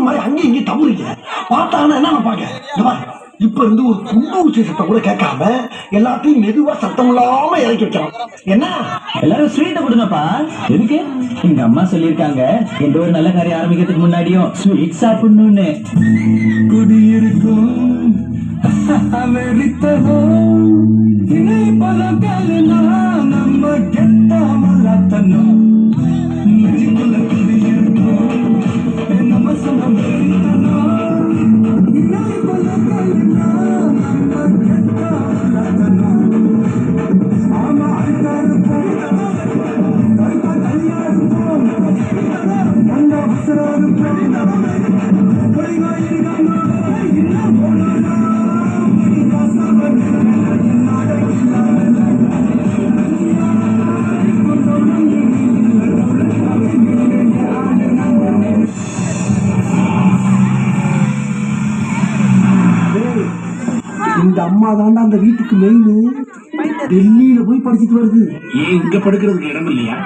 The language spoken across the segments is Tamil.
மாதிரி அங்கேயும் இங்கேயும் தம்புறீங்க பார்த்தாங்கன்னா என்ன பாக்க இப்ப இருந்து ஒரு குண்டு ஊசி சத்தம் கூட கேட்காம எல்லாத்தையும் மெதுவா சத்தம் இல்லாம இறக்கி வைக்கலாம். என்ன எல்லாரும் ஸ்வீட்டை கொடுங்கப்பா. எதுக்கு? எங்க அம்மா சொல்லியிருக்காங்க எந்த ஒரு நல்ல காரியம் ஆரம்பிக்கிறதுக்கு முன்னாடியும் ஸ்வீட் சாப்பிடணும்னு. குடியிருக்கும் நம்ம கெட்டாம இந்த அம்மா தாண்டா அந்த வீட்டுக்கு மெயின். டெல்லியில போய் படிச்சுட்டு வருது. ஏன் இங்க படுக்கிறதுக்கு இடம் இல்லையா?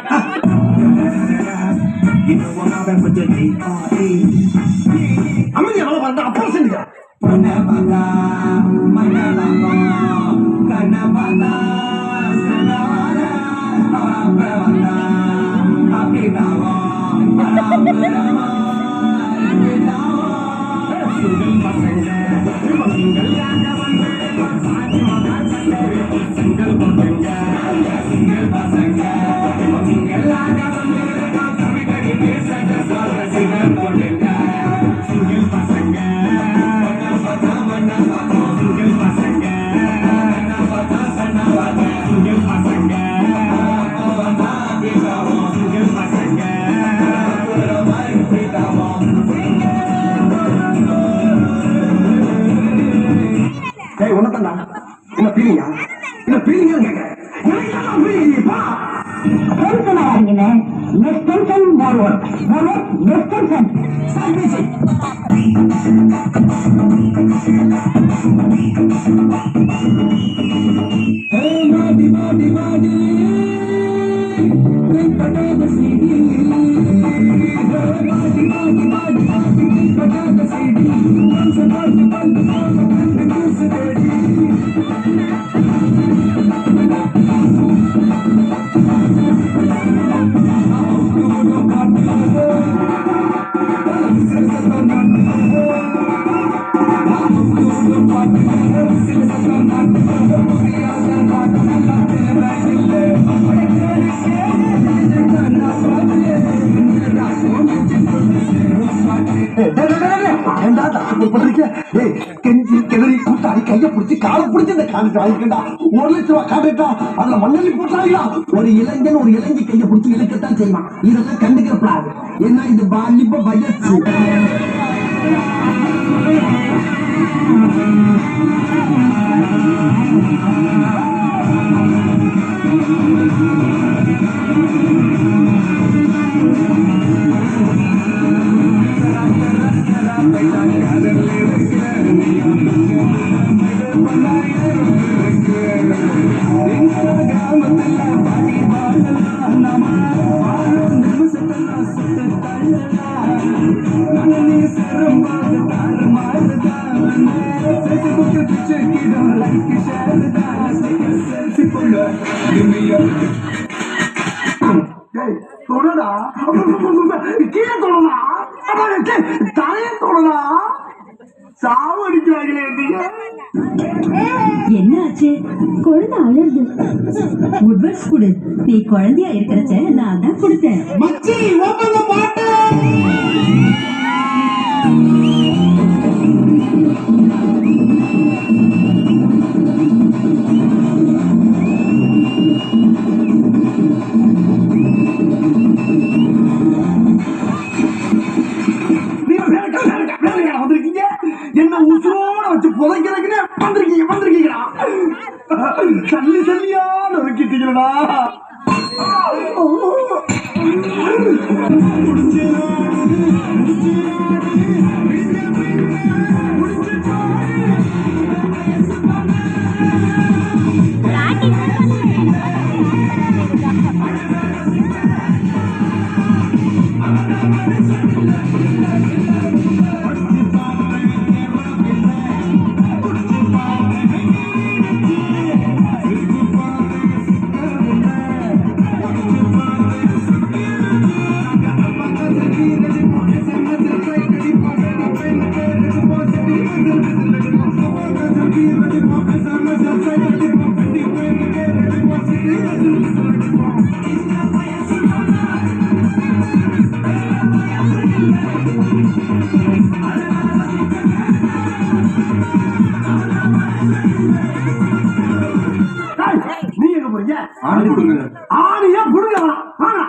அமைதி எவ்வளவு வந்தா அப்புறம் செஞ்சுக்க. என்ன பீலிங்கா? என்ன பீலிங்கா கேட்கிறேன். கெஞ்சி கிளறி கூட்டாடி கையை பிடிச்சி காலை பிடிச்சி இந்த கான்ட்ராக்ட் வாங்கிக்கண்டா. 1 லட்சம் ரூபாய் கான்ட்ராக்டா அதுல மண்ணெண்ணி போட்டாங்களா? ஒரு இளைஞன் ஒரு இளைஞி கையை பிடிச்சி இழுக்கத்தான் செய்வான். இதெல்லாம் கண்டுக்கிறப்படாது. ஏன்னா இது வாலிப வயசு. தொடடா கீழே தொடனா தலைய தொடனா சாவு அடிக்கிறாங்களே. என்ன ஆச்சு? குழந்தை அழுது. உட்வர்ஸ் கொடு. நீ குழந்தையா இருக்கிறச்ச நான் தான் கொடுத்தேன். மச்சி ஓபன் பாட்டு. என்ன உசுரோட வச்சு புதைக்கிறதுக்குன்னு வந்திருக்கீங்களா? சல்லி சல்லியா நொறுக்கிட்டீங்களா? நீ எங்க போறீங்க? ஆணியா புடுங்க வேணாம். வாங்க.